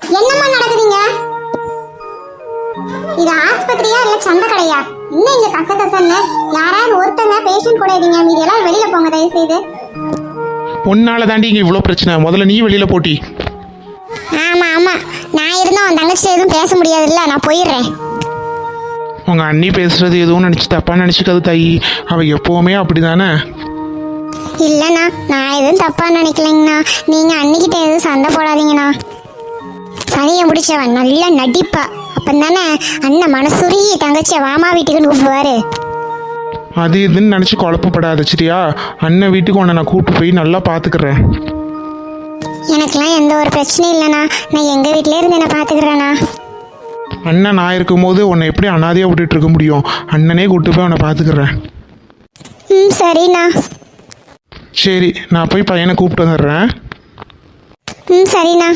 என்னம்மா நடக்குதுங்க? இது ஆஸ்பத்திரியா இல்ல சந்த கடையா? இன்னும் இங்க கசகசன்னு யாராவது ஒருத்தங்க பேஷண்ட் கூட இருங்க, மீதி எல்லாம் வெளியில போங்க தயவு செய்து. உன்னால தாண்டி இங்க இவ்வளோ பிரச்சனை. முதல்ல நீ வெளியில போட்டி. ஆமா ஆமா, நான் இருந்தா உன் தங்கச்சி எதுவும் பேச முடியாதுல்ல, நான் போயிடுறேன். உங்க அண்ணி பேசுறது எதுவும் நினைச்சு தப்பா நினைச்சுக்காது தாயி. அவ எப்பவுமே அப்படிதானே. இல்லைண்ணா, நான் எதுவும் தப்பா நினைக்கலைங்கண்ணா. நீங்க அன்னிக்கிட்ட எதுவும் சண்டை போடாதீங்கண்ணா. சனியை முடிச்சவன் நல்லா நடிப்பா. அப்பந்தானே அண்ணன் மனசுருகி தங்கச்சியை வாமா வீட்டுக்குன்னு கூப்பிடுவாரு. அது இதுன்னு நினச்சி குழப்பப்படாத சரியா? அண்ணன் வீட்டுக்கு உன்னை நான் கூப்பிட்டு போய் நல்லா பார்த்துக்கிறேன். எனக்கெல்லாம் எந்த ஒரு பிரச்சனையும் இல்லைண்ணா. நான் எங்கள் வீட்டிலே இருந்து என்ன பார்த்துக்கிறேண்ணா. அண்ணன் நான் இருக்கும்போது உன்னை எப்படி அனாதையாக விட்டுட்டு இருக்க முடியும்? அண்ணனே கூப்பிட்டு போய் உன்னை பார்த்துக்கிறேன். ம், சரிண்ணா. சரி, நான் போய் பையனை கூப்பிட்டு வந்துடுறேன். ம், சரிண்ணா.